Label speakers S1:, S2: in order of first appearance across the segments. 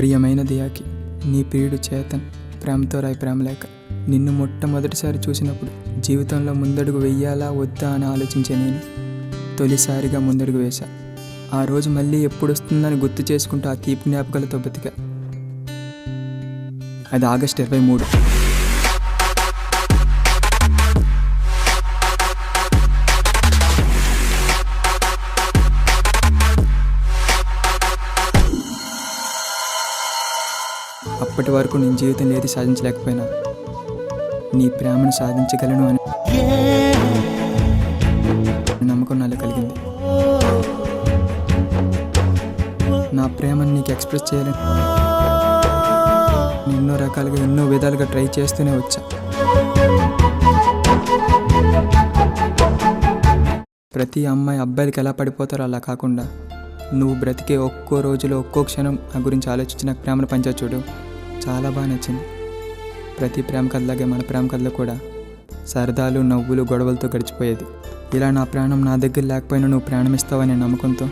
S1: ప్రియమైన దియాకి, నీ ప్రియుడు చేతన్. ప్రేమతో రాయి ప్రేమలేఖ. నిన్ను మొట్టమొదటిసారి చూసినప్పుడు జీవితంలో ముందడుగు వెయ్యాలా వద్దా అని ఆలోచించే నేను తొలిసారిగా ముందడుగు వేశా. ఆ రోజు మళ్ళీ ఎప్పుడు వస్తుందని గుర్తు చేసుకుంటూ ఆ తీపి జ్ఞాపకాలతో బతికా. అది ఆగస్టు 23. అప్పటి వరకు నేను జీవితంలో ఏది సాధించలేకపోయినా నీ ప్రేమను సాధించగలను అని నమ్మకం నాలో కలిగింది. నా ప్రేమను నీకు ఎక్స్ప్రెస్ చేయాలని ఎన్నో రకాలుగా ఎన్నో విధాలుగా ట్రై చేస్తూనే వచ్చా. ప్రతి అమ్మాయి అబ్బాయిలకి ఎలా పడిపోతారో అలా కాకుండా నువ్వు బ్రతికే ఒక్కో రోజులో ఒక్కో క్షణం నా గురించి ఆలోచించి నాకు ప్రేమను పంచా చూడు, చాలా బాగా నచ్చింది. ప్రతి ప్రేమ కథలాగే మన ప్రేమ కథలో కూడా సరదాలు నవ్వులు గొడవలతో గడిచిపోయేది. ఇలా నా ప్రాణం నా దగ్గర లేకపోయినా నువ్వు ప్రాణమిస్తావనే నమ్మకంతో,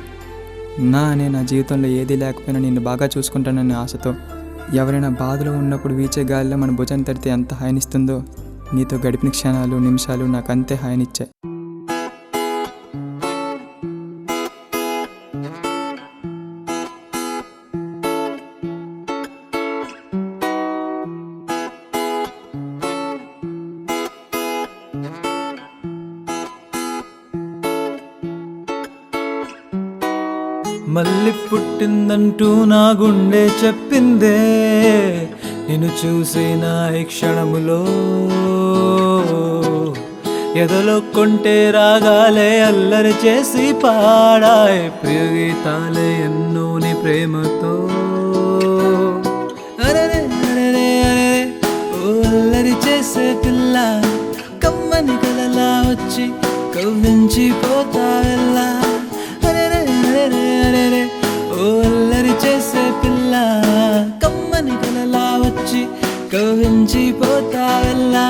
S1: నా జీవితంలో ఏది లేకపోయినా నిన్ను బాగా చూసుకుంటాననే ఆశతో, ఎవరైనా బాధలో ఉన్నప్పుడు వీచే గాలిలో మన భుజాన్ని తడితే ఎంత హాయినిస్తుందో నీతో గడిపిన క్షణాలు నిమిషాలు నాకు అంతే హాయినిచ్చాయి.
S2: మళ్ళీ పుట్టిందంటూ నా గుండె చెప్పిందే, నిన్ను చూసిన ఈ క్షణములో ఎదలో కొంటే రాగాలే అల్లరి చేసి పాడాయి ప్రియ గీతాలే ఎన్నో నీ ప్రేమతో. అరెరే అరెరే అరెరే ఓ అల్లరి చేసే పిల్ల, కమ్మని కలలా వచ్చి కవ్వించి పోతావెల్లా. ఓ అల్లరి చేసే పిల్ల, కమ్మని కలలా వచ్చి కవ్వించి పోతావెల్లా.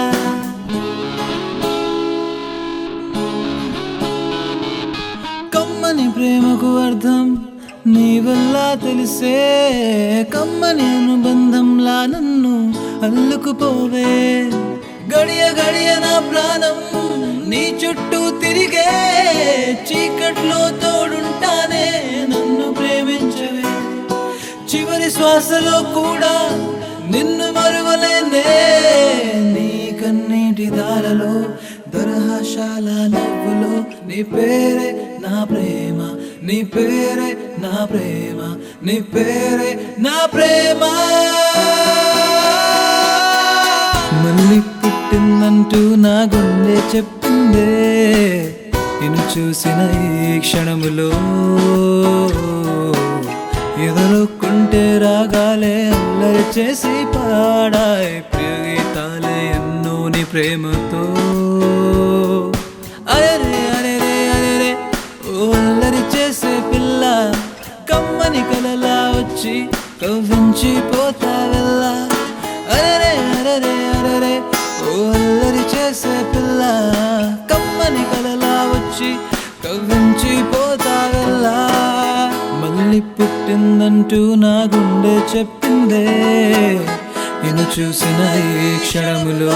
S2: కమ్మని ప్రేమకు అర్థం నీ వల్ల తెలిసే, కమ్మని అనుబంధంలా నన్ను అల్లుకుపోవే. గడియ గడియ నా ప్రాణం నీ చుట్టూ తిరిగే, చీకట్లో తోడుంటానే నన్ను ప్రేమించవే. చివరి శ్వాసలో కూడా నిన్ను మరువలేనే, నీ కన్నీటి దారలో దరహాశాల నవ్వులో నీ పేరే నా ప్రేమ, నీ పేరే నా ప్రేమ, నీ పేరే నా ప్రేమ. మళ్ళీ పుట్టిందంటూ నా గుండె చెప్పిందే, నిన్ను చూసిన ఈ క్షణములో ఎదలో కొంటే రాగాలే అల్లరి చేసి పాడాయి ప్రియ గీతాలే ఎన్నో నీ ప్రేమతో. అరెరే అరెరే అరెరే ఓ అల్లరి చేసే పిల్ల, కమ్మని కలలా వచ్చి కవ్వించి పోతావెల్లా. అరెరే అరెరే అరెరే ఓ అల్లరి చేసే పిల్ల, కమ్మని కలలా వచ్చి కవ్వించి పోతావెల్లా. మళ్ళీ పుట్టిందంటూ నా గుండె చెప్పిందే, నిన్ను చూసిన ఈ క్షణములో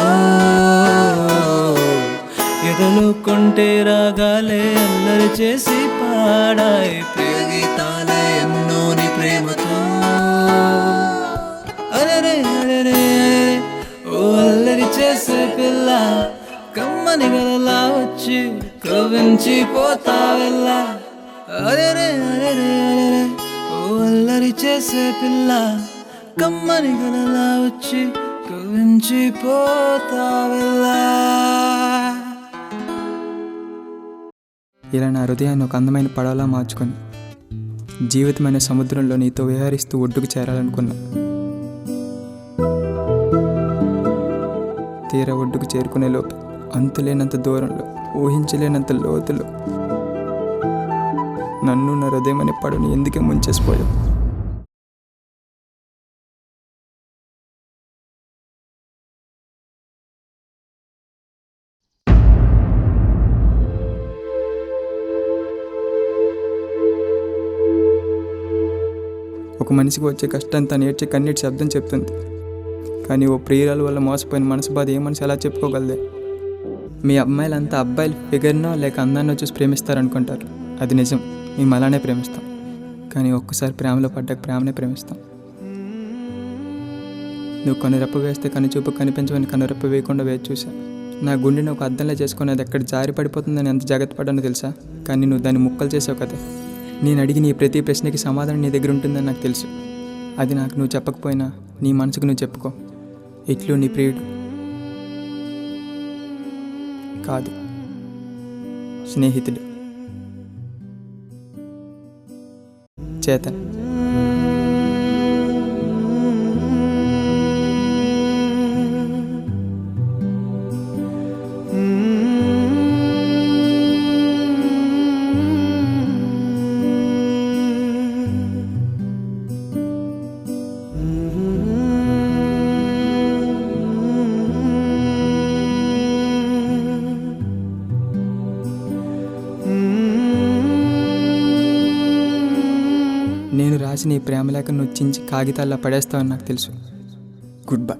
S2: ఎదలో కొంటే రాగాలే అల్లరి చేసి పాడాయి ప్రియ గీతాలే ఎన్నో నీ ప్రేమతో. అరెరే అరెరే ఓ అల్లరి చేసే పిల్ల, కమ్మని గలలా వచ్చి కవ్వించి పోతావెల్లా. అరెరే అరెరే అరెరే ఓ అల్లరి చేసే పిల్ల, కమ్మని గలలా వచ్చి కవ్వించి పోతావెల్లా.
S1: ఇలా నా హృదయాన్ని ఒక అందమైన పడవలా మార్చుకొని జీవితమైన సముద్రంలో నీతో విహరిస్తూ ఒడ్డుకు చేరాలనుకున్నా. తీరా ఒడ్డుకు చేరుకునే లోపు అంతులేనంత దూరంలో, ఊహించలేనంత లోతులో నన్ను నా హృదయం అనే పడవని ఎందుకే ముంచేసిపోయావు. ఒక మనిషికి వచ్చే కష్టం తను ఏడ్చే కన్నీటి శబ్దం చెప్తుంది. కానీ ఓ ప్రియురాల వల్ల మోసపోయిన మనసు బాధ ఏ మనిషి ఎలా చెప్పుకోగలదే? మీ అమ్మాయిలంతా అబ్బాయిల ఫిగర్నో లేక అందాన్నో చూసి ప్రేమిస్తారనుకుంటారు. అది నిజం, మేము అలానే ప్రేమిస్తాం. కానీ ఒక్కసారి ప్రేమలో పడ్డాక ప్రేమనే ప్రేమిస్తాం. నువ్వు కనురెప్ప వేస్తే కనుచూపు కనిపించమని కనురెప్ప వేయకుండా వేచి చూసా. నా గుండెని ఒక అద్దంలో చేసుకుని అది ఎక్కడ జారి పడిపోతుందని ఎంత జాగ్రత్త పడ్డానో తెలుసా? కానీ నువ్వు దాన్ని ముక్కలు చేసావు కదా. నేను అడిగి నీ ప్రతి ప్రశ్నకి సమాధానం నీ దగ్గర ఉంటుందని నాకు తెలుసు. అది నాకు నువ్వు చెప్పకపోయినా నీ మనసుకు నువ్వు చెప్పుకో. ఇట్లు నీ ప్రియుడు కాదు, స్నేహితుడు, చేతన్. నేను రాసిన ఈ ప్రేమలేఖ నువ్వు చించి కాగితాల్లో పడేస్తావని నాకు తెలుసు. Good bye.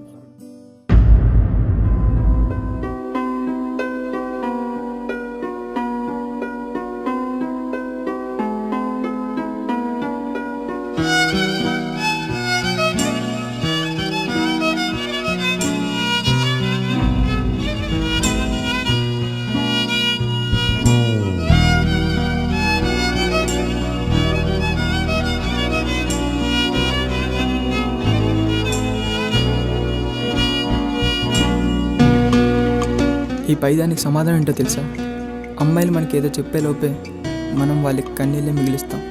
S1: ఈ పైదానికి సమాధానం ఏంటో తెలుసా? అమ్మాయిలు మనకి ఏదో చెప్పే లోపే మనం వాళ్ళకి కన్నీళ్ళే మిగిలిస్తాం.